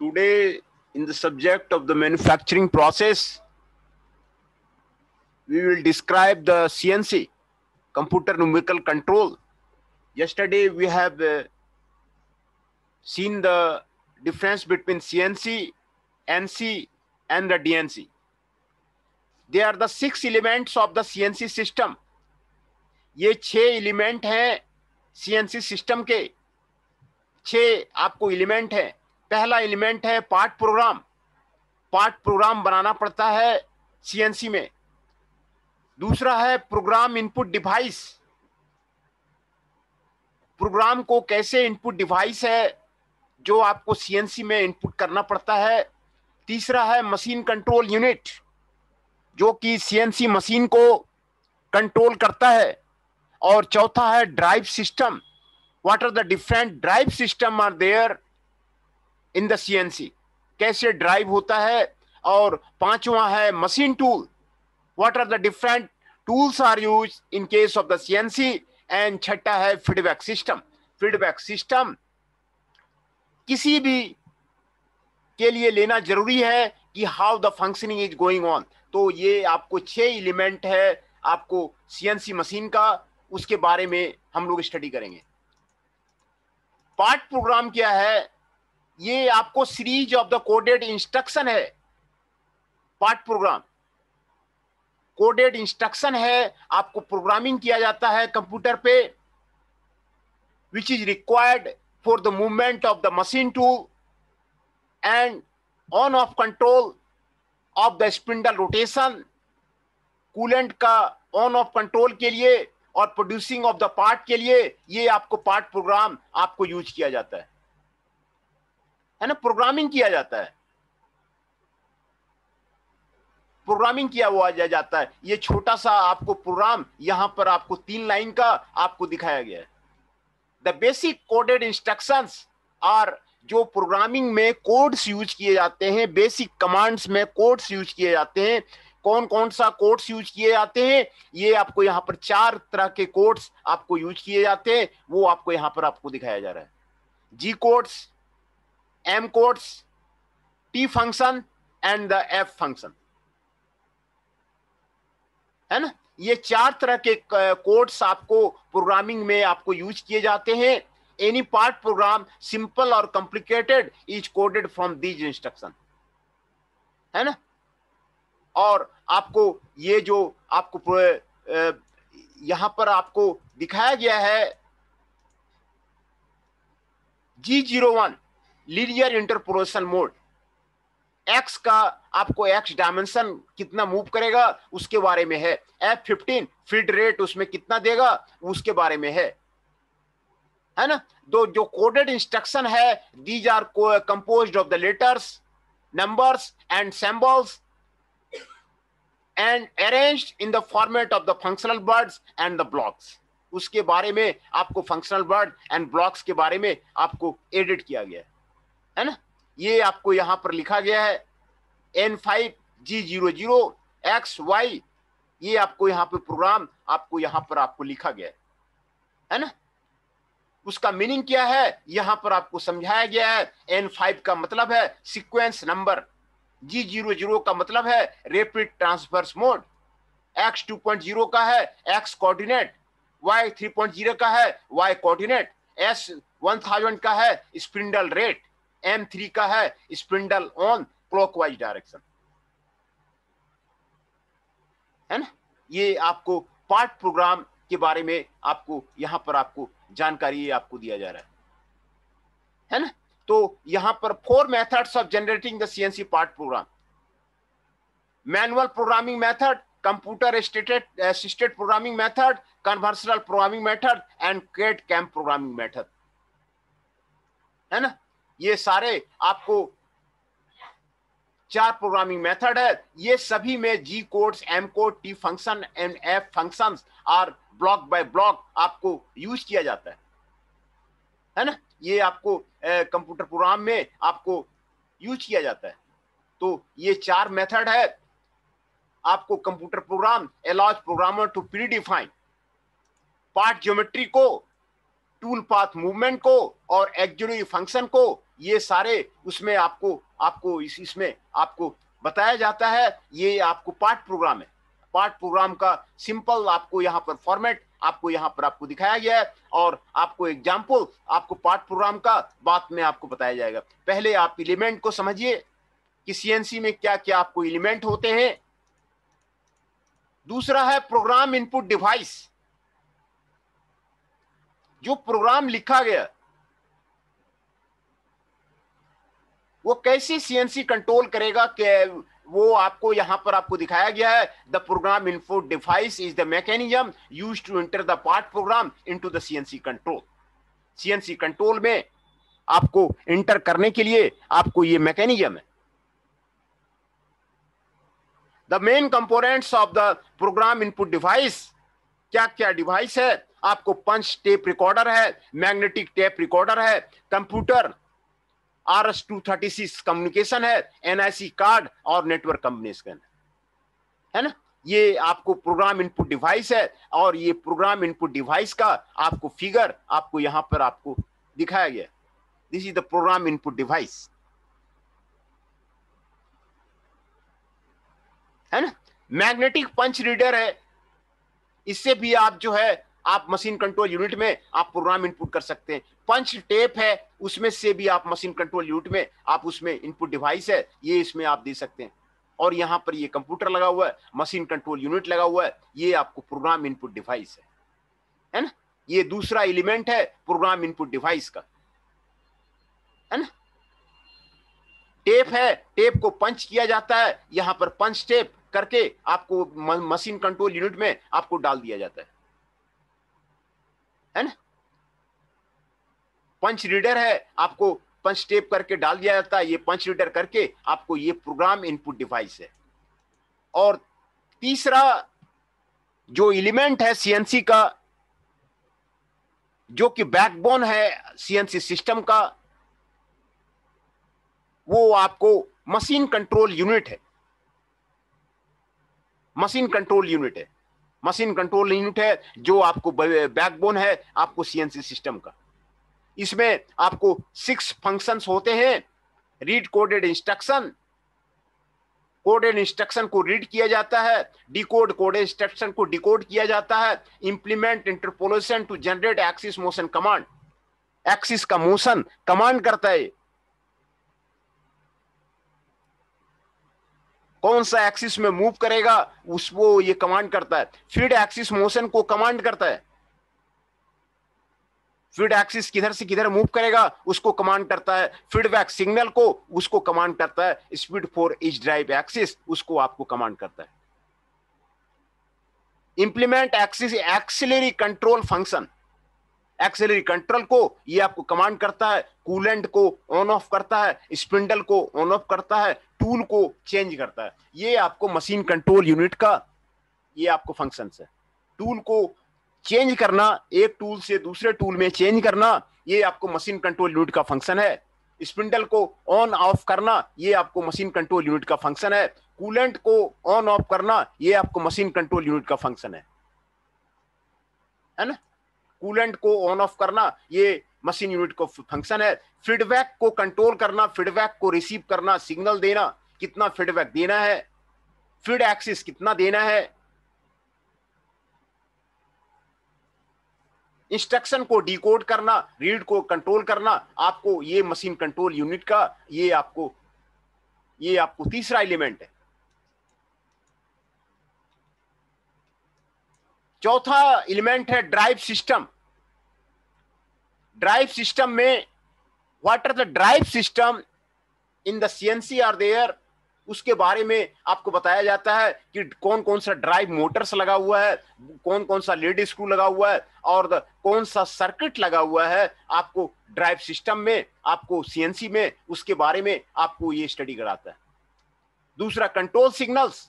Today, in the subject of the manufacturing process, we will describe the CNC, computer numerical control. Yesterday, we have seen the difference between CNC, NC, and the DNC. They are the 6 elements of the CNC system. ये 6 element हैं CNC system के. 6 आपको element है. पहला element है part programme. Part programme बनाना पड़ता है CNC में. दूसरा है प्रोग्राम इनपुट डिवाइस. प्रोग्राम को कैसे इनपुट डिवाइस है जो आपको CNC में इनपुट करना पड़ता है. तीसरा है मशीन कंट्रोल यूनिट, जो कि CNC मशीन को कंट्रोल करता है. और चौथा है drive system. What are the different drive system are there in the CNC, कैसे ड्राइव होता है. और पांचवा है machine tool. What are the different tools are use in case of the CNC. And छठा है फीडबैक सिस्टम. फीडबैक सिस्टम किसी भी के लिए लेना जरूरी है कि how the functioning is going on. तो ये आपको 6 एलिमेंट है आपको CNC मशीन का, उसके बारे में हम लोग स्टडी करेंगे. पार्ट प्रोग्राम क्या है? ये आपको series of the coded instruction है। पार्ट प्रोग्राम कोडेड इंस्ट्रक्शन है, आपको प्रोग्रामिंग किया जाता है कंप्यूटर पे, which is required for the movement of the machine tool and on off control of the spindle rotation, coolant का ऑन ऑफ कंट्रोल के लिए और प्रोड्यूसिंग ऑफ द पार्ट के लिए ये आपको पार्ट प्रोग्राम आपको यूज किया जाता है ना, प्रोग्रामिंग किया जाता है, प्रोग्रामिंग किया हुआ जाता है। ये छोटा सा आपको प्रोग्राम यहां पर आपको 3 लाइन का आपको दिखाया गया है। The basic coded instructions are, जो प्रोग्रामिंग में कोड्स यूज किए जाते हैं, बेसिक कमांड्स में कोड्स यूज किए जाते हैं। कौन कौन सा कोड्स यूज किए जाते हैं? ये आपको यहां पर 4 तरह के कोड्स आपको यूज किए जाते हैं, वो आपको यहां पर आपको दिखाया जा रहा है। G codes, M codes, T function and the F function, है ना। ये 4 तरह के कोड्स आपको प्रोग्रामिंग में आपको यूज किए जाते हैं। एनी पार्ट प्रोग्राम, सिंपल और complicated, is coded from these instruction, है ना। और आपको ये जो आपको यहां पर आपको दिखाया गया है G01 linear interpolation mode, x का आपको एक्स डायमेंशन कितना मूव करेगा उसके बारे में है। F15 फीड रेट उसमें कितना देगा उसके बारे में है ना। दो जो कोडेड इंस्ट्रक्शन है, these are composed of the letters, numbers and symbols and arranged in the format of the functional words and the blocks। उसके बारे में आपको फंक्शनल वर्ड एंड ब्लॉक्स के बारे में आपको एडिट किया गया है ना। ये आपको यहां पर लिखा गया है N5G00XY, ये आपको यहां पर प्रोग्राम आपको यहां पर आपको लिखा गया है ना। उसका मीनिंग क्या है यहां पर आपको समझाया गया है। N5 का मतलब है सीक्वेंस नंबर, G00 का मतलब है रैपिड ट्रांसफर्स मोड, X 2.0 का है X कोऑर्डिनेट, Y 3.0 का है Y कोऑर्डिनेट, S 1000 का है स्पिंडल रेट, M3 का है स्पिंडल ऑन क्लॉकवाइज डायरेक्शन, है ना। ये आपको पार्ट प्रोग्राम के बारे में आपको यहां पर आपको जानकारी आपको दिया जा रहा है ना। तो यहां पर 4 methods of generating the CNC part program: manual programming method, computer assisted programming method, conversational programming method and CAD CAM programming method, है ना। ये सारे आपको 4 प्रोग्रामिंग मेथड है। ये सभी में G codes, M code, T function and F functions और ब्लॉक बाय ब्लॉक आपको यूज किया जाता है ना। ये आपको कंप्यूटर प्रोग्राम में आपको यूज किया जाता है। तो ये 4 मेथड है। आपको computer program allows programmer to predefine part geometry को, टूल पाथ मूवमेंट को और ऑक्सिलरी फंक्शन को, ये सारे उसमें आपको इसमें आपको बताया जाता है। ये आपको पार्ट प्रोग्राम है। पार्ट प्रोग्राम का सिंपल आपको यहाँ पर फॉर्मेट आपको यहाँ पर आपको दिखाया गया है और आपको एग्जाम्पल आपको पार्ट प्रोग्राम का बाद में आपको बताया जाएगा। पहले आप एलिमेंट को समझिए कि सीएनसी में क्या क्या आपको एलिमेंट होते हैं। दूसरा है प्रोग्राम इनपुट डिवाइस। जो प्रोग्राम लिखा गया वो कैसे सीएनसी कंट्रोल करेगा कि वो आपको यहां पर आपको दिखाया गया है। The program input device is the mechanism used to enter the part program into the CNC control. CNC control में आपको एंटर करने के लिए आपको ये मैकेनिज्म है। The main components of the program input device, क्या क्या डिवाइस है? आपको पंच टेप रिकॉर्डर है, मैग्नेटिक टेप रिकॉर्डर है, कंप्यूटर RS-236 कम्युनिकेशन है, NIC कार्ड और नेटवर्क कम्युनिकेशन है ना। ये आपको प्रोग्राम इनपुट डिवाइस है और ये प्रोग्राम इनपुट डिवाइस का आपको फिगर आपको यहां पर आपको दिखाया गया। This is the program input device, है ना। मैग्नेटिक पंच रीडर है, इससे भी आप जो है आप मशीन कंट्रोल यूनिट में आप प्रोग्राम इनपुट कर सकते हैं। पंच टेप है, उसमें से भी आप मशीन कंट्रोल यूनिट में आप उसमें इनपुट डिवाइस है, ये इसमें आप दे सकते हैं। और यहां पर ये कंप्यूटर लगा हुआ है, मशीन कंट्रोल यूनिट लगा हुआ है, ये आपको प्रोग्राम इनपुट डिवाइस है ना। ये दूसरा एलिमेंट है प्रोग्राम इनपुट डिवाइस का, है ना। टेप है, टेप को पंच किया जाता है, यहां पर पंच टेप करके आपको मशीन कंट्रोल यूनिट में आपको डाल दिया जाता है ना। पंच रीडर है, आपको पंच टेप करके डाल दिया जाता है, ये पंच रीडर करके आपको ये प्रोग्राम इनपुट डिवाइस है। और तीसरा जो एलिमेंट है सीएनसी का, जो कि बैकबोन है सीएनसी सिस्टम का, वो आपको मशीन कंट्रोल यूनिट है। मशीन कंट्रोल यूनिट है, मशीन कंट्रोल यूनिट है जो आपको बैकबोन है आपको सीएनसी सिस्टम का। इसमें आपको 6 फंक्शंस होते हैं। Read coded instruction, coded instruction को रीड किया जाता है। डिकोड कोडेड इंस्ट्रक्शन को डिकोड किया जाता है। Implement interpolation to generate axis motion command, axis का मोशन कमांड करता है, कौन सा एक्सिस में मूव करेगा उसको ये कमांड करता है। फीड एक्सिस मोशन को कमांड करता है, फीड एक्सिस किधर से किधर मूव करेगा उसको कमांड करता है। फीडबैक सिग्नल को उसको कमांड करता है। Speed for each drive axis उसको आपको कमांड करता है। Implement axis axillary control function, axillary control को ये आपको कमांड करता है। कूलेंट को ऑन ऑफ करता है, स्पिंडल को ऑन ऑफ करता है, टूल को चेंज करता है। ये आपको मशीन कंट्रोल यूनिट का ये आपको फंक्शन है। टूल को चेंज करना, एक टूल से दूसरे टूल में चेंज करना, ये आपको मशीन कंट्रोल यूनिट का फंक्शन है। स्पिंडल को ऑन ऑफ करना, ये आपको मशीन कंट्रोल यूनिट का फंक्शन है। कूलेंट को ऑन ऑफ करना, ये आपको मशीन कंट्रोल यूनिट का फंक्शन है ना। कूलेंट को ऑन ऑफ करना ये मशीन यूनिट का फंक्शन है। फीडबैक को कंट्रोल करना, फीडबैक को रिसीव करना, सिग्नल देना, कितना फीडबैक देना है, फीड एक्सिस कितना देना है। इंस्ट्रक्शन को डिकोड करना, रीड को कंट्रोल करना, आपको ये मशीन कंट्रोल यूनिट का ये आपको तीसरा एलिमेंट है। चौथा एलिमेंट है ड्राइव सिस्टम। ड्राइव सिस्टम में what are the drive system in the CNC are there, उसके बारे में आपको बताया जाता है कि कौन कौन सा ड्राइव मोटर्स लगा हुआ है, कौन कौन सा लीड स्क्रू लगा हुआ है और कौन सा सर्किट लगा हुआ है आपको ड्राइव सिस्टम में, आपको सीएनसी में, उसके बारे में आपको ये स्टडी कराता है। दूसरा कंट्रोल सिग्नल्स,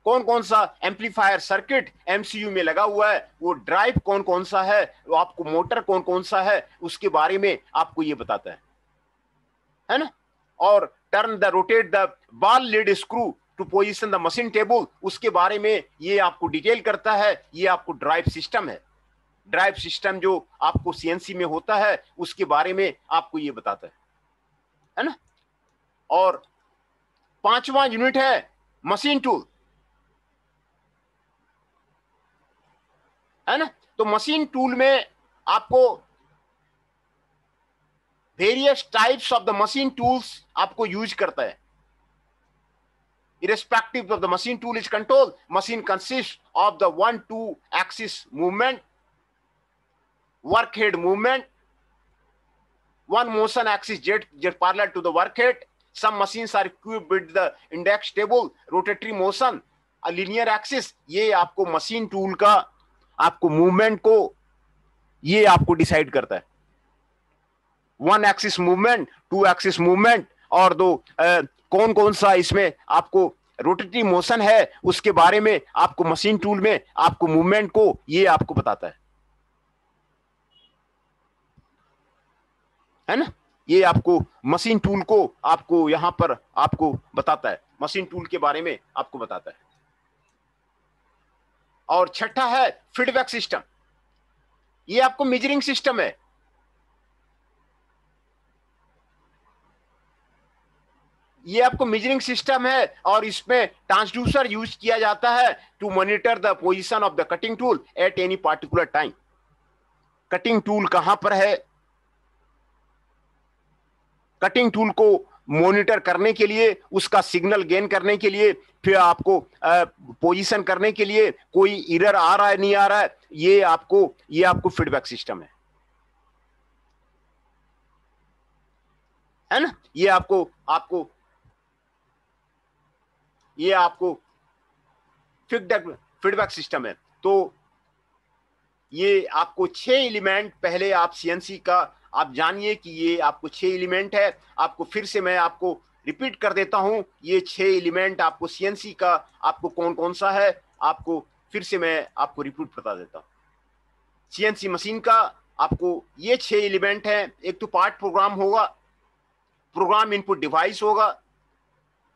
कौन कौन सा एम्पलीफायर सर्किट एमसीयू में लगा हुआ है, वो ड्राइव कौन कौन सा है, वो आपको मोटर कौन कौन सा है उसके बारे में आपको ये बताता है ना। और turn the rotate the ball lead screw to position the machine table, उसके बारे में ये आपको डिटेल करता है। ये आपको ड्राइव सिस्टम है। ड्राइव सिस्टम जो आपको सीएनसी में होता है उसके बारे में आपको ये बताता है ना। और पांचवा यूनिट है मशीन टूल, है ना। तो मशीन टूल में आपको various types of the machine tools आपको यूज करता है। irrespective of the machine tool is controlled, machine consists of the 1-2 axis movement, work head movement, one motion axis jet parallel to the work head. Some machines are equipped with the index table, rotatory motion, a linear axis. ये आपको machine tool का आपको movement को ये आपको decide करता है। 1 axis movement, 2 axis movement और कौन कौन सा इसमें आपको रोटेटरी मोशन है उसके बारे में आपको मशीन टूल में आपको मूवमेंट को ये आपको बताता है ना। ये आपको मशीन टूल को आपको यहां पर आपको बताता है, मशीन टूल के बारे में आपको बताता है। और छठा है फीडबैक सिस्टम, ये आपको मेजरिंग सिस्टम है। ये आपको मेजरिंग सिस्टम है और इसमें ट्रांसड्यूसर यूज किया जाता है to monitor the position of the cutting tool at any particular time. Cutting tool कहां पर है, कटिंग टूल को मॉनिटर करने के लिए, उसका सिग्नल गेन करने के लिए, फिर आपको पोजीशन करने के लिए, कोई एरर आ रहा है नहीं आ रहा है, ये आपको फीडबैक सिस्टम है ना। ये आपको फीडबैक सिस्टम है। तो ये आपको 6 एलिमेंट, पहले आप सीएनसी का आप जानिए कि ये आपको 6 एलिमेंट है। आपको फिर से मैं आपको रिपीट कर देता हूं, ये 6 एलिमेंट आपको सीएनसी का आपको कौन कौन सा है, आपको फिर से मैं आपको रिपीट बता देता हूं। सीएनसी मशीन का आपको ये 6 एलिमेंट है। एक तो पार्ट प्रोग्राम होगा, प्रोग्राम इनपुट डिवाइस होगा,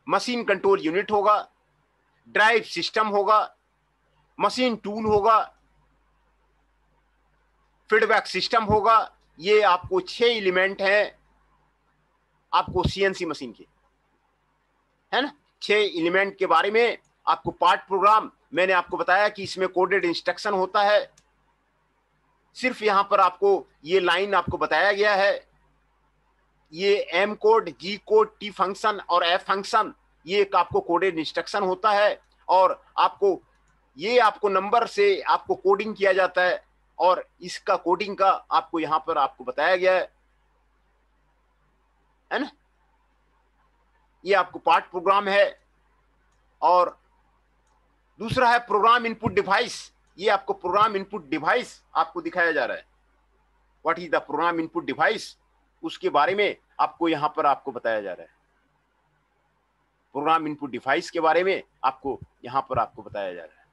मशीन कंट्रोल यूनिट होगा, ड्राइव सिस्टम होगा, मशीन टूल होगा, फीडबैक सिस्टम होगा। ये आपको 6 एलिमेंट हैं आपको सीएनसी मशीन के, है ना। 6 एलिमेंट के बारे में आपको पार्ट प्रोग्राम मैंने आपको बताया कि इसमें कोडेड इंस्ट्रक्शन होता है। सिर्फ यहां पर आपको ये लाइन आपको बताया गया है, ये एम कोड, जी कोड, टी फंक्शन और एफ फंक्शन, ये एक आपको कोडेड इंस्ट्रक्शन होता है। और आपको नंबर से आपको कोडिंग किया जाता है और इसका कोडिंग का आपको यहां पर आपको बताया गया है ना। ये आपको पार्ट प्रोग्राम है। और दूसरा है प्रोग्राम इनपुट डिवाइस। ये आपको प्रोग्राम इनपुट डिवाइस आपको दिखाया जा रहा है, what is the program input device, उसके बारे में आपको यहां पर आपको बताया जा रहा है। प्रोग्राम इनपुट डिवाइस के बारे में आपको यहां पर आपको बताया जा रहा है।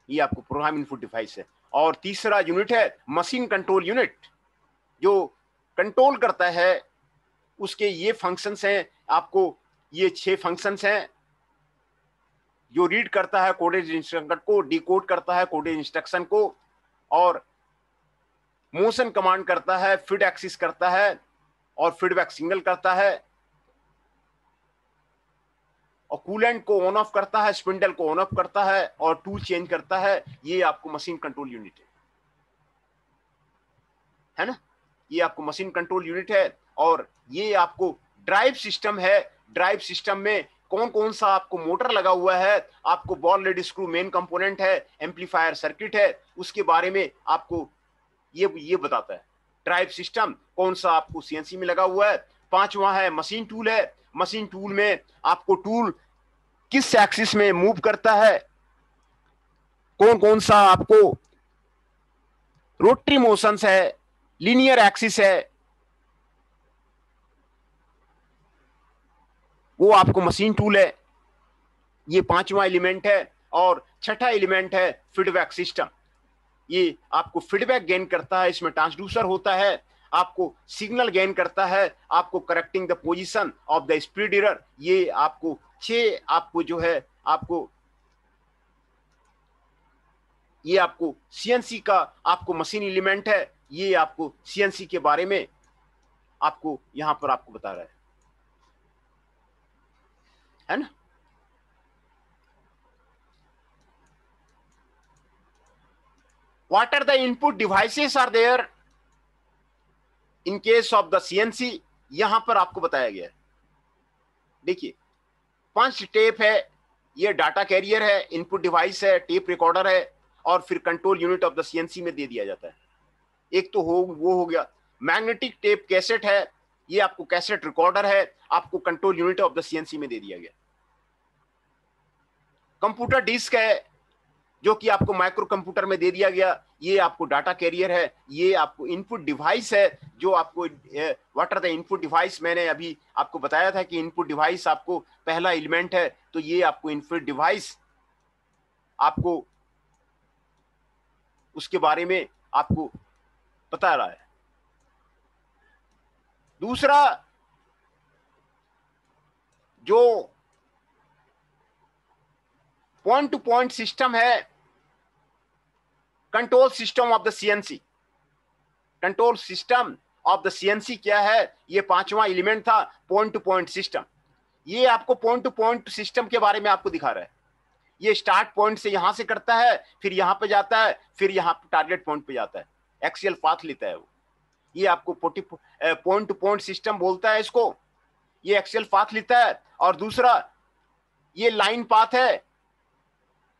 ये आपको प्रोग्राम इनपुट डिवाइस है। और तीसरा यूनिट है मशीन कंट्रोल यूनिट, जो कंट्रोल करता है, उसके ये फंक्शंस हैं आपको, ये 6 फंक्शंस हैं, जो रीड करता है कोडेड इंस्ट्रक्शन को, डिकोड करता है कोडेड इंस्ट्रक्शन को, और मोशन कमांड करता है, फीड एक्सिस करता है और फीडबैक सिग्नल करता है, और कूलेंट को ऑन ऑफ करता है, स्पिंडल को ऑन ऑफ करता है और टूल चेंज करता है। ये आपको मशीन कंट्रोल यूनिट है ना। ये आपको मशीन कंट्रोल यूनिट है। और ये आपको ड्राइव सिस्टम है। ड्राइव सिस्टम में कौन कौन सा आपको मोटर लगा हुआ है, आपको ball lead screw main component है, एम्पलीफायर सर्किट है, उसके बारे में आपको ये बताता है। ड्राइव सिस्टम कौन सा आपको सीएनसी में लगा हुआ है। 5वां है मशीन टूल है। मशीन टूल में आपको टूल किस एक्सिस में मूव करता है, कौन कौन सा आपको रोटरी मोशंस है, लीनियर एक्सिस है, वो आपको मशीन टूल है। ये 5वां एलिमेंट है। और 6ठा एलिमेंट है फीडबैक सिस्टम। ये आपको फीडबैक गेन करता है, इसमें ट्रांसड्यूसर होता है, आपको सिग्नल गेन करता है, आपको correcting the position of the speed error. ये आपको 6 आपको जो है आपको ये आपको सीएनसी का आपको मशीन एलिमेंट है। ये आपको सीएनसी के बारे में आपको यहां पर आपको बता रहा है ना। What are the input devices are there in case of the CNC, यहां पर आपको बताया गया है। देखिए, पंच टेप है, ये डाटा कैरियर है, इनपुट डिवाइस है, टेप रिकॉर्डर है, और फिर control unit of the CNC में दे दिया जाता है। एक तो वो हो गया। मैग्नेटिक टेप कैसेट है, ये आपको कैसेट रिकॉर्डर है, आपको control unit of the CNC में दे दिया गया। कंप्यूटर डिस्क है, जो कि आपको माइक्रो कंप्यूटर में दे दिया गया, ये आपको डाटा कैरियर है। ये आपको इनपुट डिवाइस है, जो आपको what are the input device, मैंने अभी आपको बताया था कि इनपुट डिवाइस आपको पहला एलिमेंट है। तो ये आपको इनपुट डिवाइस आपको उसके बारे में आपको बता रहा है। दूसरा जो पॉइंट टू पॉइंट सिस्टम है, control system of the CNC. Control system of the CNC क्या है, ये 5वां एलिमेंट था, पॉइंट टू पॉइंट सिस्टम। ये आपको पॉइंट टू पॉइंट सिस्टम के बारे में आपको दिखा रहा है। ये स्टार्ट पॉइंट से यहां से करता है, फिर यहां पे जाता है, फिर यहां पे टारगेट पॉइंट पे जाता है, एक्सियल पाथ लेता है वो। ये आपको पॉइंट टू पॉइंट सिस्टम बोलता है इसको। ये एक्सियल पाथ लेता है। और दूसरा ये लाइन पाथ है,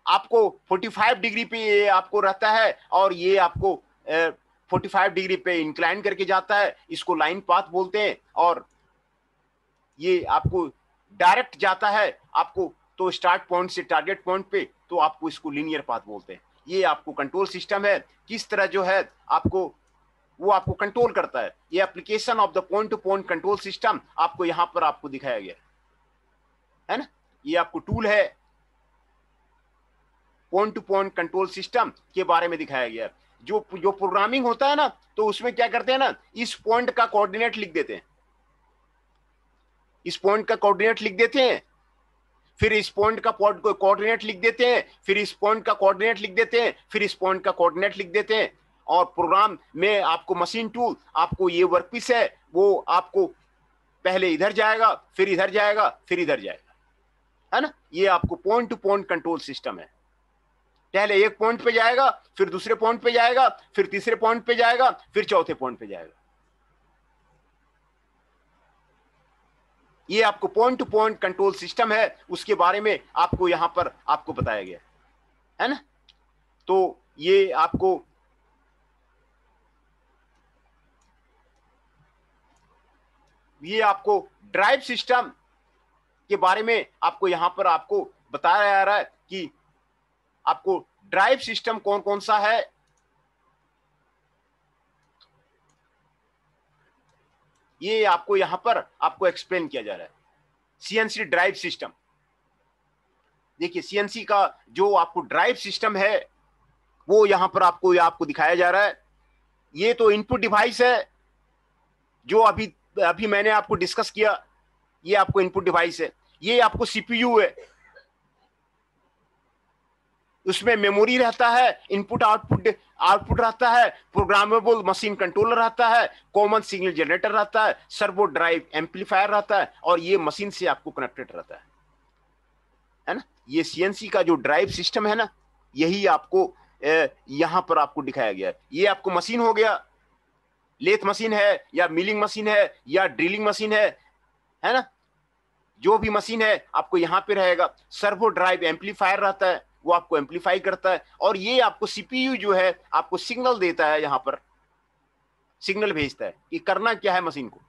आपको 45 डिग्री पे ये आपको रहता है, और ये आपको 45 डिग्री पे इंक्लाइन करके जाता है, इसको लाइन पाथ बोलते हैं। और ये आपको डायरेक्ट जाता है आपको तो स्टार्ट पॉइंट से टारगेट पॉइंट पे, तो आपको इसको लीनियर पाथ बोलते हैं। ये आपको कंट्रोल सिस्टम है, किस तरह जो है आपको वो आपको कंट्रोल करता है। ये application of the point two point control system आपको यहां पर आपको दिखाया गया है ना। ये आपको टूल है, point two point control system के बारे में दिखाया गया है। जो प्रोग्रामिंग होता है ना, तो उसमें क्या करते हैं ना, इस पॉइंट का कोऑर्डिनेट लिख देते हैं, इस पॉइंट का कोऑर्डिनेट लिख देते हैं, फिर इस पॉइंट का कोऑर्डिनेट लिख देते हैं, फिर इस पॉइंट का कोऑर्डिनेट लिख देते हैं, फिर इस पॉइंट का कोऑर्डिनेट लिख देते हैं। और प्रोग्राम में आपको मशीन टूल, आपको ये वर्कपीस है, वो आपको पहले इधर जाएगा, फिर इधर जाएगा, फिर इधर जाएगा, है ना। ये आपको point two point control system है। पहले एक पॉइंट पे जाएगा, फिर दूसरे पॉइंट पे जाएगा, फिर तीसरे पॉइंट पे जाएगा, फिर चौथे पॉइंट पे जाएगा। ये आपको point two point control system है, उसके बारे में आपको यहां पर आपको बताया गया है ना। तो ये आपको ड्राइव सिस्टम के बारे में आपको यहां पर आपको बताया जा रहा है कि आपको ड्राइव सिस्टम कौन कौन सा है। ये आपको यहां पर आपको एक्सप्लेन किया जा रहा है। सीएनसी ड्राइव सिस्टम, देखिए सीएनसी का जो आपको ड्राइव सिस्टम है वो यहां पर आपको दिखाया जा रहा है। ये तो इनपुट डिवाइस है जो अभी अभी मैंने आपको डिस्कस किया, ये आपको इनपुट डिवाइस है। ये आपको सीपीयू है, उसमें मेमोरी रहता है, इनपुट आउटपुट रहता है, प्रोग्रामेबल मशीन कंट्रोलर रहता है, कॉमन सिग्नल जनरेटर रहता है, सर्वो ड्राइव एम्पलीफायर रहता है, और ये मशीन से आपको कनेक्टेड रहता है ना। ये सीएनसी का जो ड्राइव सिस्टम है ना, यही आपको यहां पर आपको दिखाया गया है। ये आपको मशीन हो गया, लेथ मशीन है या मिलिंग मशीन है या ड्रिलिंग मशीन है ना, जो भी मशीन है आपको यहां पे रहेगा। सर्वो ड्राइव एम्पलीफायर रहता है, वो आपको एम्पलीफाई करता है। और ये आपको सीपीयू जो है आपको सिग्नल देता है, यहां पर सिग्नल भेजता है कि करना क्या है मशीन को,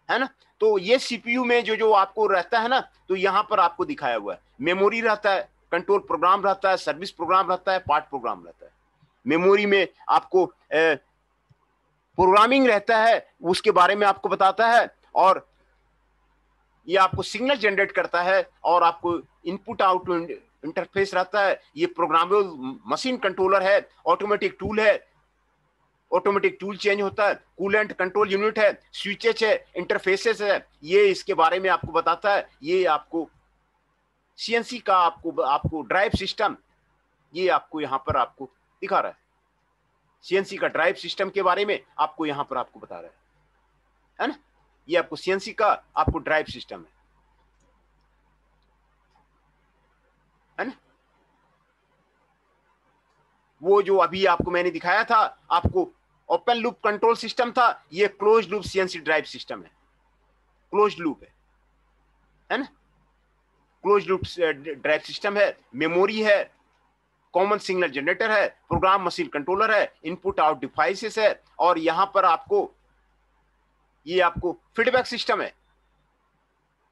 है ना। तो ये सीपीयू में जो जो आपको रहता है ना, तो यहां पर आपको दिखाया हुआ है। मेमोरी रहता है, कंट्रोल प्रोग्राम रहता है, सर्विस प्रोग्राम रहता है, पार्ट प्रोग्राम रहता है। मेमोरी में आपको प्रोग्रामिंग रहता है, उसके बारे में आपको बताता है। और ये आपको सिग्नल जनरेट करता है, और आपको इनपुट आउटपुट इंटरफेस रहता है। ये प्रोग्रामेबल मशीन कंट्रोलर है, ऑटोमेटिक टूल है, ऑटोमेटिक टूल चेंज होता है, कूलेंट कंट्रोल यूनिट है, स्विचेस है, इंटरफेसेस है। ये इसके बारे में आपको बताता है। ये आपको सीएनसी का आपको ड्राइव सिस्टम ये आपको यहां पर आपको दिखा रहा है। सीएनसी का ड्राइव सिस्टम के बारे में आपको यहां पर आपको बता रहा है ना। ये आपको सीएनसी का आपको ड्राइव सिस्टम है ना। वो जो अभी आपको मैंने दिखाया था, आपको ओपन लूप कंट्रोल सिस्टम था, ये close loop CNC drive system है। क्लोज लूप है ना, क्लोज लूप ड्राइव सिस्टम है। मेमोरी है, कॉमन सिग्नल जनरेटर है, प्रोग्राम मशीन कंट्रोलर है, इनपुट आउट डिवाइसेस है, और यहां पर आपको ये आपको फीडबैक सिस्टम है।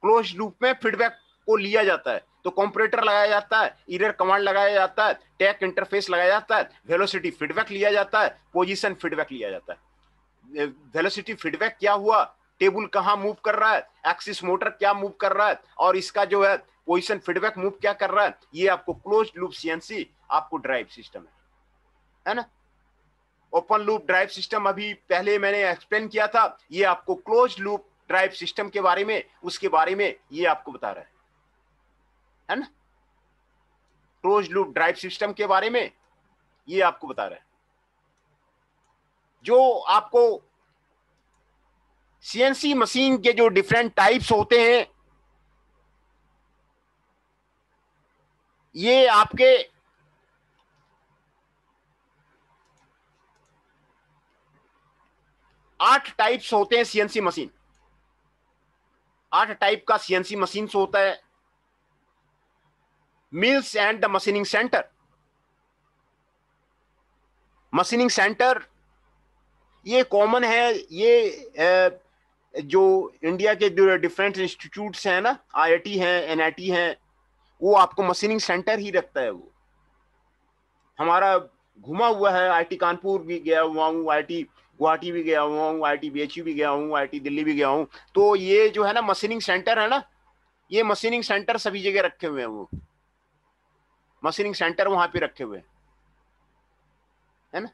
क्लोज लूप में फीडबैक को लिया जाता है, तो कंपैरेटर लगाया जाता है, एरर कमांड लगाया जाता है, टैग इंटरफेस लगाया जाता है, वेलोसिटी फीडबैक लिया जाता है, पोजीशन फीडबैक लिया जाता है। वेलोसिटी फीडबैक क्या हुआ, टेबल कहां मूव कर रहा है, एक्सिस मोटर क्या मूव कर रहा है, और इसका जो है पोजीशन फीडबैक मूव क्या कर रहा है। ये आपको क्लोज लूप सीएनसी आपको ड्राइव सिस्टम है ना। ओपन लूप ड्राइव सिस्टम अभी पहले मैंने एक्सप्लेन किया था। ये आपको क्लोज लूप ड्राइव सिस्टम के बारे में, उसके बारे में ये आपको बता रहा है ना। क्लोज लूप ड्राइव सिस्टम के बारे में ये आपको बता रहा है। जो आपको सीएनसी मशीन के जो डिफरेंट टाइप्स होते हैं, ये आपके 8 टाइप्स होते हैं सीएनसी मशीन। 8 टाइप का सीएनसी मशीन होता है। Mills and the machining centre. Machining centre ये कॉमन है। ये जो इंडिया के जो डिफरेंट इंस्टीट्यूट्स हैं ना, आईआईटी हैं, एनआईटी हैं, वो आपको मशीनिंग सेंटर ही रखता है। वो हमारा घुमा हुआ है। आईआईटी कानपुर भी गया हुआ हूँ, आईआईटी गुवाहाटी भी गया हुआ हूँ, आईआईटी बीएचयू भी गया हूँ, आईआईटी दिल्ली भी गया हूँ। तो ये जो है ना मशीनिंग सेंटर है ना, ये मशीनिंग सेंटर सभी जगह रखे हुए हैं। वो मशीनिंग सेंटर वहां पे रखे हुए हैं, है ना।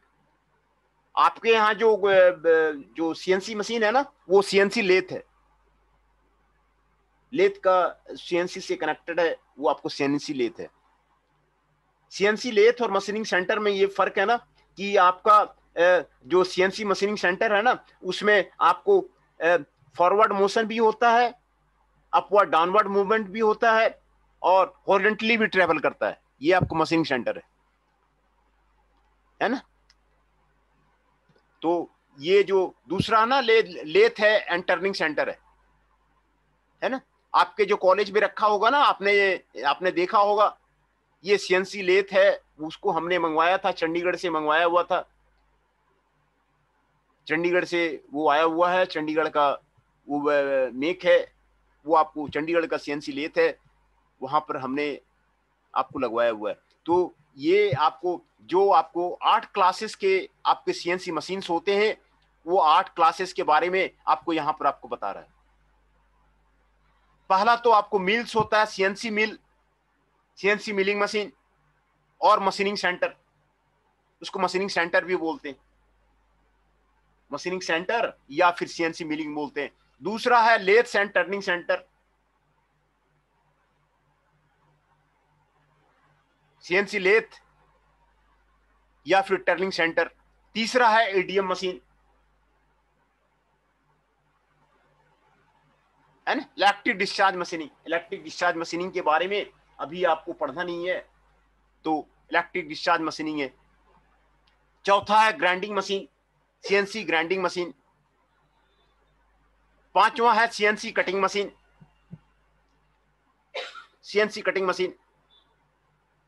आपके यहाँ जो सीएनसी मशीन है ना, वो सीएनसी लेथ है। लेथ का सीएनसी से कनेक्टेड है, वो आपको सीएनसी लेथ है। सीएनसी लेथ और मशीनिंग सेंटर में ये फर्क है ना कि आपका जो सीएनसी मशीनिंग सेंटर है ना, उसमें आपको फॉरवर्ड मोशन भी होता है, अपवर्ड डाउनवर्ड मूवमेंट भी होता है, और हॉरिजॉन्टली भी ट्रेवल करता है। ये आपको मशीनिंग सेंटर है ना। तो ये जो दूसरा ना लेथ है एंड टर्निंग सेंटर है ना। आपके जो कॉलेज में रखा होगा ना, आपने देखा होगा, ये सीएनसी लेथ है। उसको हमने मंगवाया था, चंडीगढ़ से मंगवाया हुआ था। चंडीगढ़ से वो आया हुआ है, चंडीगढ़ का वो मेक है। वो आपको चंडीगढ़ का सीएनसी लेथ है, वहां पर हमने आपको लगवाया हुआ है। तो ये आपको 8 क्लासेस के आपके सीएनसी मशीन्स होते हैं, वो 8 क्लासेस के बारे में आपको यहां पर आपको बता रहा है। पहला तो आपको मिल्स होता है, सीएनसी मिल, सीएनसी मिलिंग मशीन और मशीनिंग सेंटर। उसको मशीनिंग सेंटर भी बोलते हैं, मशीनिंग सेंटर या फिर सीएनसी मिलिंग बोलते हैं। दूसरा है lathes and turning centre, CNC lathe या फिर टर्निंग सेंटर। तीसरा है एडीएम मशीन, है ना, electric discharge machining. Electric discharge machining के बारे में अभी आपको पढ़ना नहीं है, तो इलेक्ट्रिक डिस्चार्ज मशीनिंग है। चौथा है grinding machine, CNC grinding machine. पांचवा है CNC cutting machine, CNC cutting machine.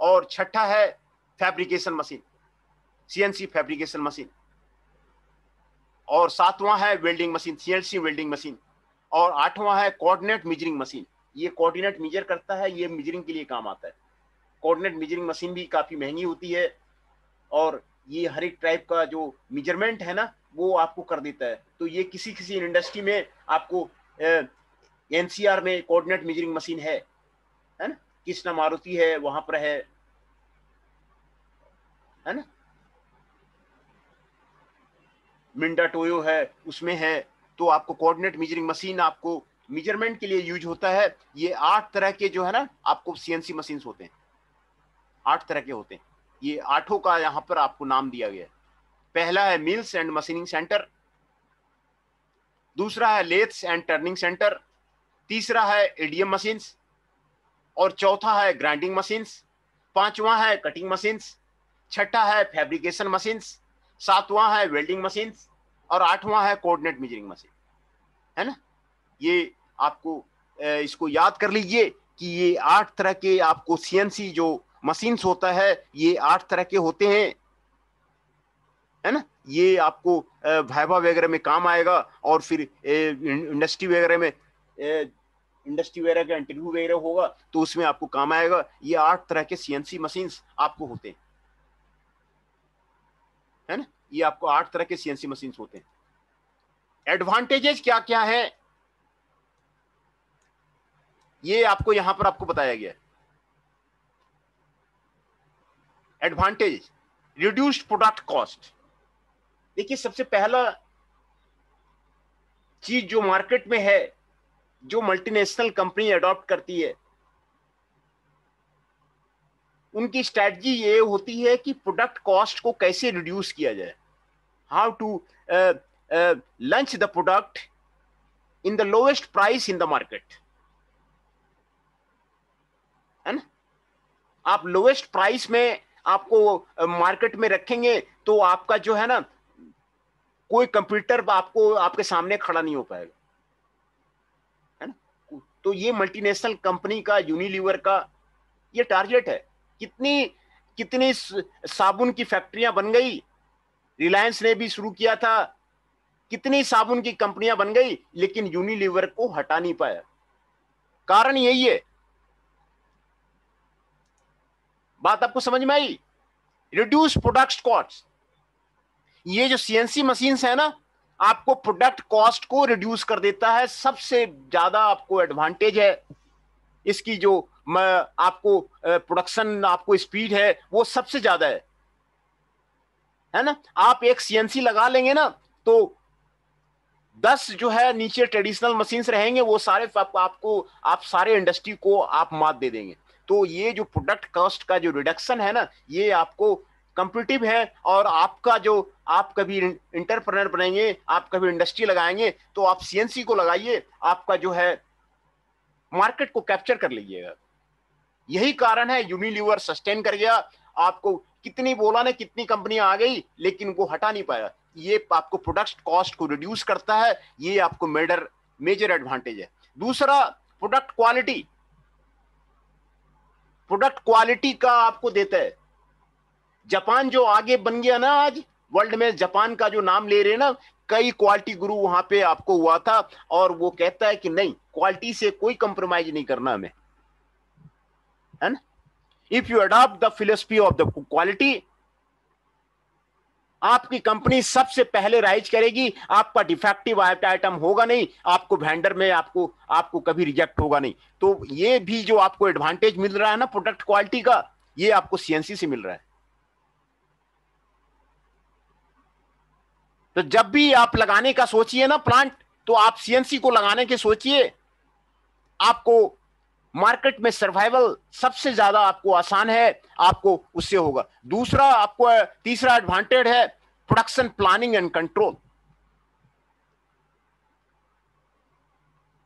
और छठा है fabrication machine, CNC fabrication machine. और सातवां है welding machine, CNC welding machine. और आठवां है कोऑर्डिनेट मेजरिंग मशीन। ये कोऑर्डिनेट मेजर करता है, ये मेजरिंग के लिए काम आता है। कोऑर्डिनेट मेजरिंग मशीन भी काफी महंगी होती है, और ये हर एक टाइप का जो मेजरमेंट है ना, वो आपको कर देता है। तो ये किसी किसी इंडस्ट्री में आपको एनसीआर में कोऑर्डिनेट मेजरिंग मशीन है ना। कृष्णा मारुति है, वहां पर है ना। मिंडा टोयो है, उसमें है। तो आपको कोऑर्डिनेट मेजरिंग मशीन आपको मेजरमेंट के लिए यूज होता है। ये 8 तरह के जो है ना आपको सीएनसी मशीन होते हैं, 8 तरह के होते हैं। ये आठों का यहां पर आपको नाम दिया गया है। पहला है मिल्स एंड मशीनिंग सेंटर, दूसरा है लेथ्स एंड टर्निंग सेंटर, तीसरा है एडीएम मशीन्स, और चौथा है ग्राइंडिंग मशीन्स, पांचवा है कटिंग मशीन्स, छठा है फैब्रिकेशन मशीन्स, सातवां है वेल्डिंग मशीन्स, और आठवां है कोऑर्डिनेट मेजरिंग मशीन, है ना। ये आपको इसको याद कर लीजिए कि ये 8 तरह के आपको सीएनसी जो मशीन्स होता है, ये 8 तरह के होते हैं, है ना। ये आपको वाइवा वगैरह में काम आएगा, और फिर इंडस्ट्री वगैरह में इंडस्ट्री वगैरह का इंटरव्यू वगैरह होगा, तो उसमें आपको काम आएगा। ये 8 तरह के सीएनसी मशीन्स आपको होते हैं, है ना। ये आपको 8 तरह के सीएनसी मशीन्स होते हैं। एडवांटेजेस क्या क्या है, ये आपको यहां पर आपको बताया गया है। Advantage, reduced product cost. देखिए, सबसे पहला चीज जो मार्केट में है, जो मल्टीनेशनल कंपनी अडॉप्ट करती है, उनकी स्ट्रैटेजी ये होती है कि प्रोडक्ट कॉस्ट को कैसे रिड्यूस किया जाए, how to launch the product in the lowest price in the market, है ना। आप लोएस्ट प्राइस में आपको मार्केट में रखेंगे तो आपका जो है ना, कोई कंप्यूटर आपको आपके सामने खड़ा नहीं हो पाएगा, है ना। तो ये मल्टीनेशनल कंपनी का, यूनिलीवर का ये टारगेट है। कितनी कितनी साबुन की फैक्ट्रियां बन गई, रिलायंस ने भी शुरू किया था, कितनी साबुन की कंपनियां बन गई, लेकिन यूनिलीवर को हटा नहीं पाया। कारण यही है। बात आपको समझ में आई? Reduce product cost. ये जो सीएनसी मशीन्स है ना, आपको प्रोडक्ट कॉस्ट को रिड्यूस कर देता है। सबसे ज्यादा आपको एडवांटेज है इसकी, जो आपको प्रोडक्शन आपको स्पीड है वो सबसे ज्यादा है ना। आप एक सीएनसी लगा लेंगे ना तो 10 जो है नीचे ट्रेडिशनल मशीन्स रहेंगे, वो सारे आपको आप सारे इंडस्ट्री को आप मात दे देंगे। तो ये जो प्रोडक्ट कॉस्ट का जो रिडक्शन है ना, ये आपको कंपटीटिव है। और आपका जो, आप कभी इंटरप्रेन्योर बनेंगे, आप कभी इंडस्ट्री लगाएंगे, तो आप सीएनसी को लगाइए, आपका जो है मार्केट को कैप्चर कर लीजिएगा। यही कारण है यूनिलीवर सस्टेन कर गया। आपको कितनी बोला ना, कितनी कंपनियां आ गई, लेकिन वो हटा नहीं पाया। ये आपको प्रोडक्ट कॉस्ट को रिड्यूस करता है, ये आपको मेजर एडवांटेज है। दूसरा, प्रोडक्ट क्वालिटी। प्रोडक्ट क्वालिटी का आपको देता है। जापान जो आगे बन गया ना आज वर्ल्ड में, जापान का जो नाम ले रहे हैं ना, कई क्वालिटी गुरु वहां पे आपको हुआ था, और वो कहता है कि नहीं, क्वालिटी से कोई कंप्रोमाइज नहीं करना हमें, है ना। If you adopt the philosophy of the quality, आपकी कंपनी सबसे पहले राइज करेगी। आपका डिफेक्टिव आइटम होगा नहीं, आपको वेंडर में आपको कभी रिजेक्ट होगा नहीं। तो ये भी जो आपको एडवांटेज मिल रहा है ना प्रोडक्ट क्वालिटी का, ये आपको सीएनसी से मिल रहा है। तो जब भी आप लगाने का सोचिए ना प्लांट, तो आप सीएनसी को लगाने के सोचिए। आपको मार्केट में सर्वाइवल सबसे ज्यादा आपको आसान है, आपको उससे होगा। दूसरा, आपको तीसरा एडवांटेज है प्रोडक्शन प्लानिंग एंड कंट्रोल।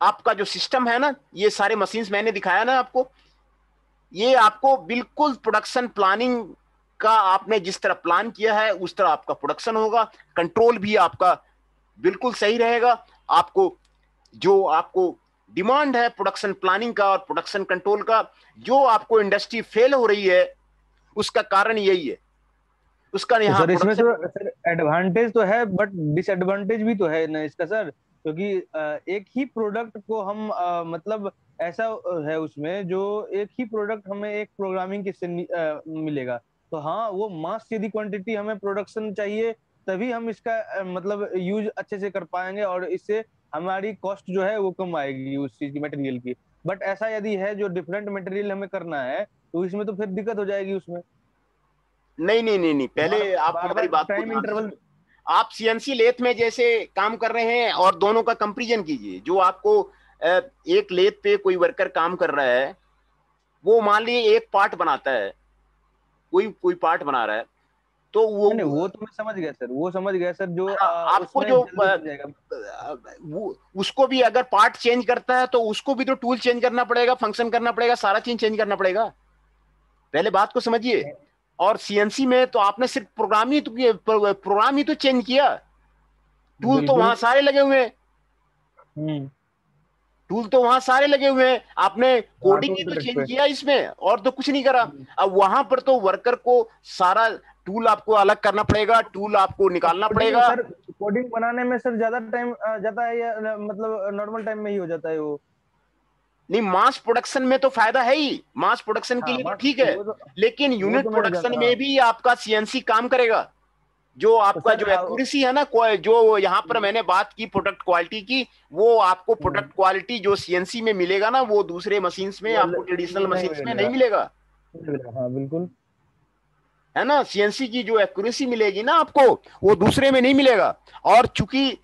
आपका जो सिस्टम है ना, ये सारे मशीन्स मैंने दिखाया ना आपको, ये आपको बिल्कुल प्रोडक्शन प्लानिंग का, आपने जिस तरह प्लान किया है उस तरह आपका प्रोडक्शन होगा। कंट्रोल भी आपका बिल्कुल सही रहेगा। आपको जो आपको डिमांड है प्रोडक्शन प्लानिंग का और प्रोडक्शन कंट्रोल का, जो आपको इंडस्ट्री फेल हो रही है उसका कारण यही है। उसका तो यहाँ सर इसमें प्रोडक्शन, तो सर एडवांटेज तो है, बट डिसएडवांटेज भी तो है ना इसका सर, क्योंकि एक ही प्रोडक्ट को हम मतलब ऐसा है उसमें, जो एक ही प्रोडक्ट हमें एक प्रोग्रामिंग के से मिलेगा। तो हाँ, वो मास यदि क्वांटिटी हमें प्रोडक्शन चाहिए, तभी हम इसका मतलब यूज अच्छे से कर पाएंगे, और इससे हमारी कॉस्ट जो है वो कम आएगी उस चीज की, मटेरियल की। बट ऐसा यदि है जो डिफरेंट मटेरियल हमें करना है, तो इसमें तो फिर दिक्कत हो जाएगी उसमें। नहीं नहीं नहीं नहीं, बार पहले आप बार हमारी बार बात को टाइम ध्यान से इंटरवल। सुनिए। आप सीएनसी लेथ में जैसे काम कर रहे हैं और दोनों का कंपैरिजन कीजिए। जो आपको एक लेथ पे कोई वर्कर काम कर रहा है, वो मान लीजिए एक पार्ट बनाता है, कोई कोई पार्ट बना रहा है, तो नहीं नहीं, वो, वो तो मैं समझ गया सर, वो समझ गया सर, जो हाँ, आपको उसमें जो जल्दी बन जाएगा। वो उसको भी अगर पार्ट चेंज करता है तो उसको भी तो टूल चेंज करना पड़ेगा, फंक्शन करना पड़ेगा, सारा चीज चेंज करना पड़ेगा। पहले बात को समझिए। और सीएनसी में तो आपने सिर्फ प्रोग्राम ही तो चेंज किया, टूल तो बिल्कुल। वहां सारे लगे हुए हैं। हम्म। टूल तो वहां सारे लगे हुए हैं, आपने हाँ, कोडिंग टूल ही तो ट्रैक चेंज पे। किया इसमें, और तो कुछ नहीं करा। अब वहां पर तो वर्कर को सारा टूल आपको अलग करना पड़ेगा, टूल आपको तो निकालना कोडिंग पड़ेगा। सर, कोडिंग बनाने में सर ज्यादा टाइम जाता है, या मतलब नॉर्मल टाइम में ही हो जाता है वो? नहीं, मास प्रोडक्शन में तो फायदा है ही, मास प्रोडक्शन के हाँ, लिए तो बस ठीक है। वो तो, लेकिन वो यूनिट तो मैं प्रोडक्शन जानता, में हाँ। भी आपका सीएनसी काम करेगा। जो तो आपका सर जो एक्यूरेसी है ना, जो यहाँ पर मैंने बात की प्रोडक्ट क्वालिटी की, वो आपको हम्म, प्रोडक्ट क्वालिटी जो सीएनसी में मिलेगा ना, वो दूसरे मशीन्स में, वो आपको ट्रेडिशनल नहीं मशीन्स में नहीं मिलेगा, मिलेगा, नहीं मिलेगा, हाँ बिल्कुल। है ना। सीएनसी की जो एक्यूरेसी मिलेगी ना आपको, वो दूसरे में नहीं मिलेगा। और चूंकि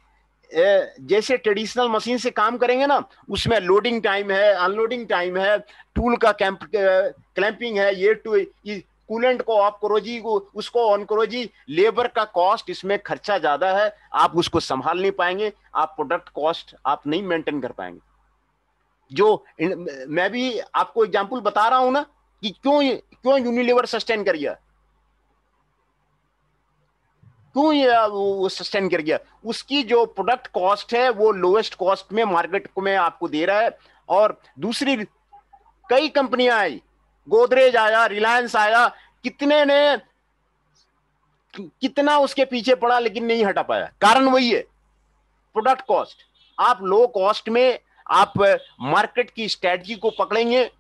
जैसे ट्रेडिशनल मशीन से काम करेंगे ना, उसमें लोडिंग टाइम है, अनलोडिंग टाइम है, टूल का क्लैंपिंग है, ये टू कूलेंट को ऑफ करो जी, उसको ऑन करो जी, लेबर का कॉस्ट इसमें खर्चा ज्यादा है, आप उसको संभाल नहीं पाएंगे, आप प्रोडक्ट कॉस्ट आप नहीं मेंटेन कर पाएंगे। जो मैं भी आपको एग्जांपल बता रहा हूं ना, कि क्यों यूनिलीवर सस्टेन कर गया, क्यों ये वो सस्टेन कर गया? उसकी जो प्रोडक्ट कॉस्ट है वो लोएस्ट कॉस्ट में मार्केट में आपको दे रहा है। और दूसरी कई कंपनियां आई, गोदरेज आया, रिलायंस आया, कितने ने कितना उसके पीछे पड़ा लेकिन नहीं हटा पाया। कारण वही है, प्रोडक्ट कॉस्ट। आप लो कॉस्ट में आप मार्केट की स्ट्रेटजी को पकड़ेंगे।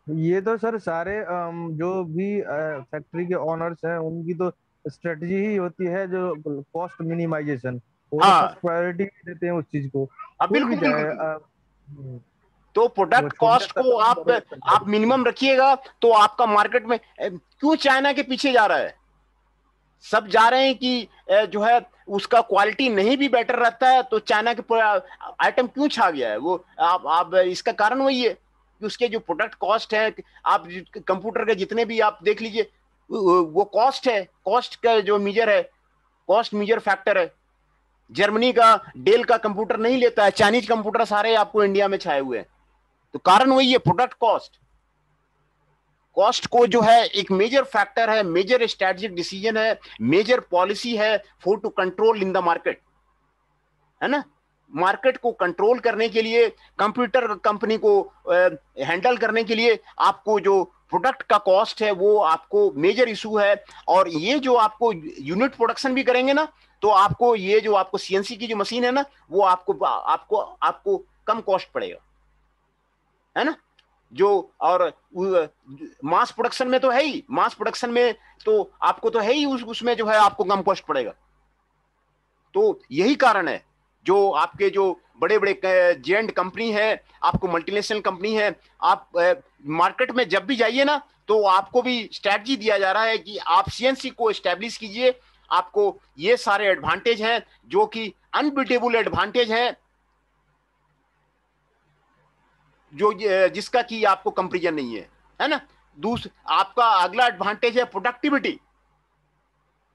ये तो सर सारे जो भी फैक्ट्री के ओनर्स हैं उनकी तो स्ट्रेटजी ही होती है जो कॉस्ट मिनिमाइजेशन। वो तो हाँ, फर्स्ट प्रायोरिटी देते हैं उस चीज को, अब कोई भी बिल्कुल चाहे बिल्कुल। तो वो प्रोडक्ट छोटे कॉस्ट स्तर को का हो, बड़े स्तर का आप हो। मिनिमम रखिएगा तो आपका मार्केट में क्यों चाइना के पीछे जा रहा है? सब जा रहे हैं कि जो है उसका क्वालिटी नहीं भी बेटर रहता है तो चाइना के आइटम क्यों छा गया है वो? आप इसका कारण वही है कि उसके जो प्रोडक्ट कॉस्ट है। आप कंप्यूटर के जितने भी आप देख लीजिए, वो कॉस्ट है, कॉस्ट का जो मीजर है, कॉस्ट मीजर फैक्टर है। जर्मनी का डेल का कंप्यूटर नहीं लेता है, चाइनीज कंप्यूटर सारे आपको इंडिया में छाए हुए हैं। तो कारण वही है, प्रोडक्ट कॉस्ट। कॉस्ट को जो है एक मेजर फैक्टर है, मेजर स्ट्रेटेजिक डिसीजन है, मेजर पॉलिसी है for to control in the market, है ना? मार्केट को कंट्रोल करने के लिए, कंप्यूटर कंपनी को हैंडल करने के लिए आपको जो प्रोडक्ट का कॉस्ट है वो आपको मेजर इशू है। और ये जो आपको यूनिट प्रोडक्शन भी करेंगे ना, तो आपको ये जो आपको सीएनसी की जो मशीन है ना, वो आपको आपको आपको कम कॉस्ट पड़ेगा, है ना? जो और मास प्रोडक्शन में तो है ही, मास प्रोडक्शन में तो आपको तो है ही, उसमें जो है आपको कम कॉस्ट पड़ेगा। तो यही कारण है जो आपके जो बड़े बड़े जेएंड कंपनी है, आपको मल्टीनेशनल कंपनी है, आप मार्केट में जब भी जाइए ना तो आपको भी स्ट्रेटजी दिया जा रहा है कि आप सीएनसी को एस्टेब्लिश कीजिए। आपको ये सारे एडवांटेज हैं जो कि अनबिटेबल एडवांटेज हैं, जो जिसका कि आपको कंपेरिजन नहीं है ना? दूसरा आपका अगला एडवांटेज है प्रोडक्टिविटी।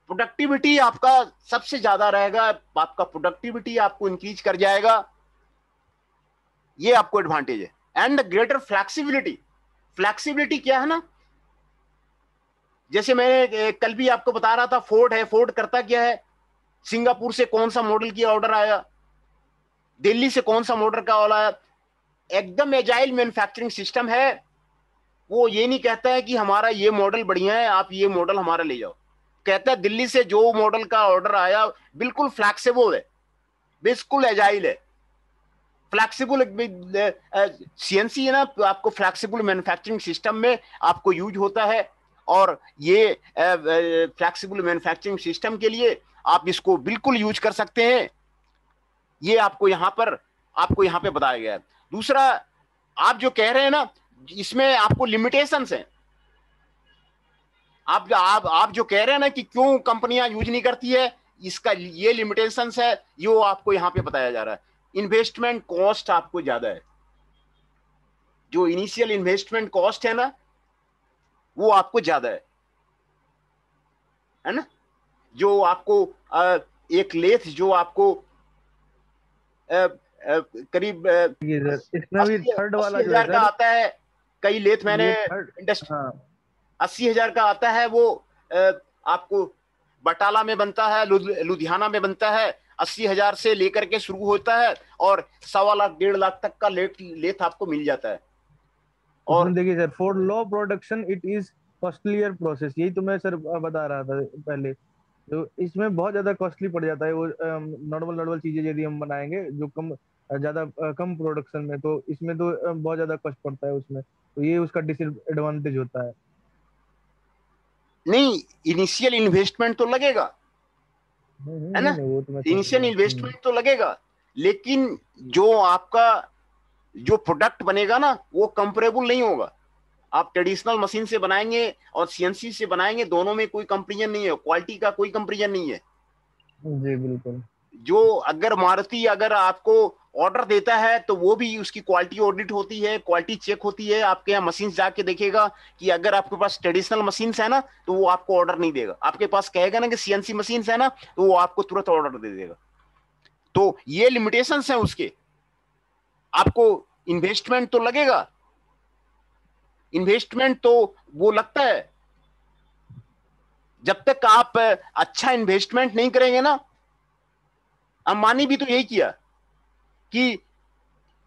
प्रोडक्टिविटी आपका सबसे ज्यादा रहेगा, आपका प्रोडक्टिविटी आपको इंक्रीज कर जाएगा, ये आपको एडवांटेज है। And greater flexibility. फ्लेक्सिबिलिटी क्या है ना, जैसे मैंने कल भी आपको बता रहा था, फोर्ड है, फोर्ड करता क्या है, सिंगापुर से कौन सा मॉडल की ऑर्डर आया, दिल्ली से कौन सा मॉडल का ऑर्डर आया, एकदम एजाइल मैन्युफैक्चरिंग सिस्टम है। वो ये नहीं कहता है कि हमारा ये मॉडल बढ़िया है आप ये मॉडल हमारा ले जाओ, कहता है दिल्ली से जो मॉडल का ऑर्डर आया बिल्कुल फ्लैक्सिबल है, बिल्कुल एजाइल है। फ्लैक्सिबल सीएनसी है ना, तो आपको फ्लैक्सिबल मैन्युफैक्चरिंग सिस्टम में आपको यूज होता है। और ये फ्लैक्सिबल मैन्युफैक्चरिंग सिस्टम के लिए आप इसको बिल्कुल यूज कर सकते हैं। ये आपको यहां पे बताया गया है। दूसरा, आप जो कह रहे हैं ना, इसमें आपको लिमिटेशंस हैं। आप जो कह रहे हैं ना कि क्यों कंपनियां यूज नहीं करती है, इसका ये लिमिटेशंस है, ये आपको यहां पे बताया जा रहा है। इन्वेस्टमेंट कॉस्ट आपको ज्यादा है, जो इनिशियल इन्वेस्टमेंट कॉस्ट है ना वो आपको ज्यादा है ना? जो आपको एक लेथ जो आपको करीब ये सर इसमें भी अस्सी थर्ड अस्सी वाला जो है हजार का सर, आता है। कई लेथ मैंने ये थर्ड। इंडस्ट्री हाँ 80,000 का आता है, वो आपको बटाला में बनता है, लुधियाना में बनता है। 80,000 से लेकर के शुरू होता है और 1.25 लाख 1.5 लाख तक का लेथ आपको मिल जाता है। उसमें और देखिए sir, for low production it is costlier process, यही तो मैं सर बता रहा था पहले। तो इसमें बहुत ज्यादा कॉस्टली पड़ जाता है वो नॉर्मल नॉर्मल चीजें यदि हम बनाएंगे जो ज्यादा कम प्रोडक्शन में, तो इसमें तो बहुत ज्यादा कॉस्ट पड़ता है उसमें, तो ये उसका डिसएडवांटेज होता है। नहीं, इनिशियल इन्वेस्टमेंट तो लगेगा, है नहीं ना? नहीं, वो तो मैं समझ इनिशियल गया। इन्वेस्टमेंट तो लगेगा, लेकिन जो आपका जो प्रोडक्ट बनेगा ना वो कंपेरेबल नहीं होगा। आप ट्रेडिशनल मशीन से बनाएंगे और सीएनसी से बनाएंगे, दोनों में कोई कंपेरिजन नहीं है, क्वालिटी का कोई कंपेरिजन नहीं है। जी बिल्कुल। जो अगर मारुति अगर आपको ऑर्डर देता है तो वो भी उसकी क्वालिटी ऑडिट होती है, क्वालिटी चेक होती है। आपके यहाँ मशीन जाके देखेगा कि अगर आपके पास ट्रेडिशनल मशीन है ना तो वो आपको ऑर्डर नहीं देगा, आपके पास कहेगा ना कि सीएनसी मशीन है ना तो वो आपको तुरंत ऑर्डर दे देगा। तो ये लिमिटेशंस हैं उसके। आपको इन्वेस्टमेंट तो लगेगा, इन्वेस्टमेंट तो वो लगता है, जब तक आप अच्छा इन्वेस्टमेंट नहीं करेंगे ना, अंबानी भी तो यही किया कि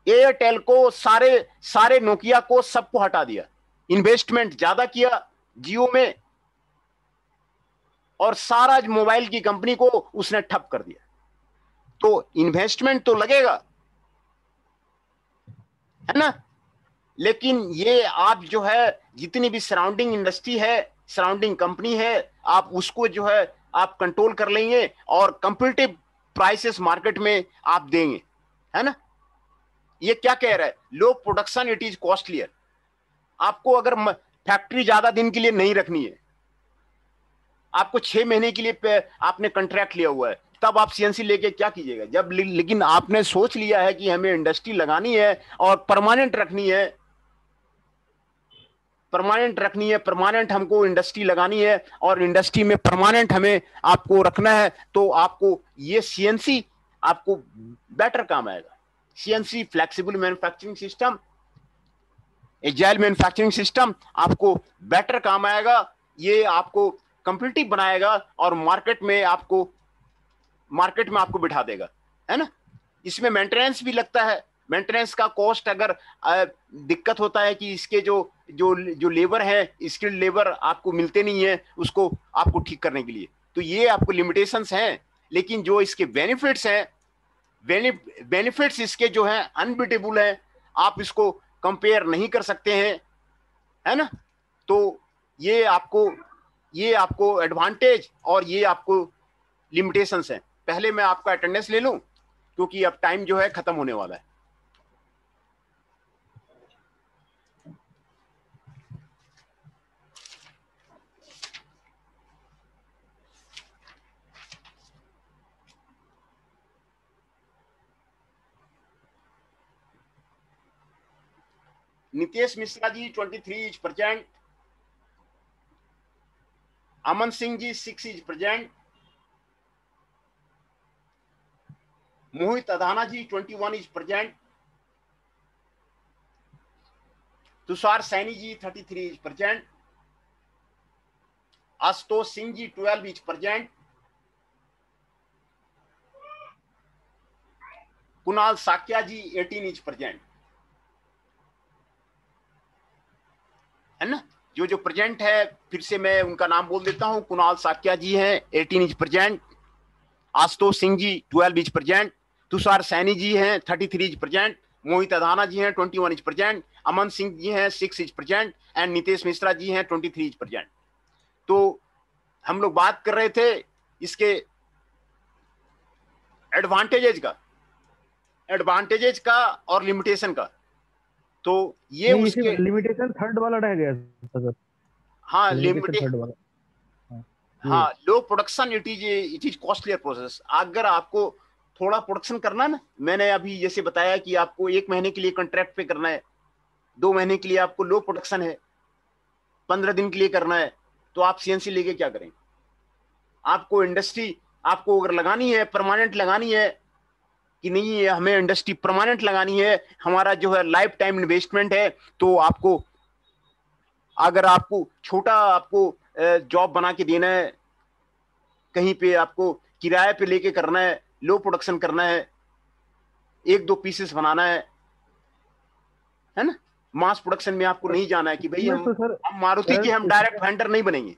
एयरटेल को, सारे सारे नोकिया को, सबको हटा दिया, इन्वेस्टमेंट ज्यादा किया जियो में, और सारा मोबाइल की कंपनी को उसने ठप कर दिया। तो इन्वेस्टमेंट तो लगेगा, है ना, लेकिन ये आप जो है जितनी भी सराउंडिंग इंडस्ट्री है, सराउंडिंग कंपनी है, आप उसको जो है आप कंट्रोल कर लेंगे और कंपीटिटिव प्राइसेस मार्केट में आप देंगे, है ना। ये क्या कह रहा है, लो प्रोडक्शन इट इज कॉस्टलियर। आपको अगर फैक्ट्री ज्यादा दिन के लिए नहीं रखनी है, आपको 6 महीने के लिए आपने कॉन्ट्रैक्ट लिया हुआ है, तब आप सीएनसी लेके क्या कीजिएगा जब, लेकिन आपने सोच लिया है कि हमें इंडस्ट्री लगानी है और परमानेंट रखनी है, परमानेंट हमको इंडस्ट्री लगानी है और इंडस्ट्री में परमानेंट हमें आपको रखना है, तो आपको ये सीएनसी आपको बेटर काम आएगा। CNC flexible manufacturing system, agile manufacturing system आपको बेटर काम आएगा, ये आपको कंपीटिटिव बनाएगा और मार्केट में आपको बिठा देगा, है ना। इसमें मेंटेनेंस भी लगता है, मेंटेनेंस का कॉस्ट अगर दिक्कत होता है कि इसके जो जो जो लेबर है, स्किल्ड लेबर आपको मिलते नहीं है उसको आपको ठीक करने के लिए, तो ये आपको लिमिटेशंस हैं। लेकिन जो इसके बेनिफिट्स हैं, बेनिफिट्स इसके जो हैं अनबिटेबल हैं, आप इसको कंपेयर नहीं कर सकते हैं, है ना। तो ये आपको एडवांटेज और ये आपको लिमिटेशंस हैं। पहले मैं आपका अटेंडेंस ले लूं क्योंकि अब टाइम जो है खत्म होने वाला है। Nitesh Mishra ji 23 is present, Aman Singh ji 6 is present, Mohit Adhana ji 21 is present, Tushar Saini ji 33 is present, Ashutosh Singh ji 12 is present, Kunal Shakya ji 18 is present, है ना। जो प्रेजेंट है फिर से मैं उनका नाम बोल देता हूं, कुणाल साक्या जी हैं 18 is present, Ashutosh Singh ji 12 is present, Tushar Saini ji हैं 33 इज प्रेजेंट, मोहित अधाना जी हैं 21 इज प्रेजेंट, अमन सिंह जी हैं 6 is present and Nitesh Mishra ji हैं 23 इज प्रेजेंट। तो हम लोग बात कर रहे थे इसके एडवांटेजेज का और लिमिटेशन का। तो ये उसके लिमिटेशन थर्ड वाला रह गया सर। हाँ, लिमिटेशन थर्ड वाला, हाँ, low production it is costlier process. अगर आपको थोड़ा प्रोडक्शन करना ना, मैंने अभी जैसे बताया कि आपको 1 महीने के लिए कॉन्ट्रैक्ट पे करना है, 2 महीने के लिए आपको लो प्रोडक्शन है, 15 दिन के लिए करना है, तो आप सीएनसी लेके क्या करेंगे। आपको इंडस्ट्री आपको अगर लगानी है, परमानेंट लगानी है कि नहीं है, हमें इंडस्ट्री परमानेंट लगानी है, हमारा जो है लाइफ टाइम इन्वेस्टमेंट है, तो आपको अगर आपको छोटा आपको जॉब बना के देना है, कहीं पे आपको किराए पे लेके करना है, लो प्रोडक्शन करना है, 1-2 पीसेस बनाना है ना, मास प्रोडक्शन में आपको नहीं जाना है कि भाई हम मारुति के हम डायरेक्ट वेंडर नहीं बनेंगे।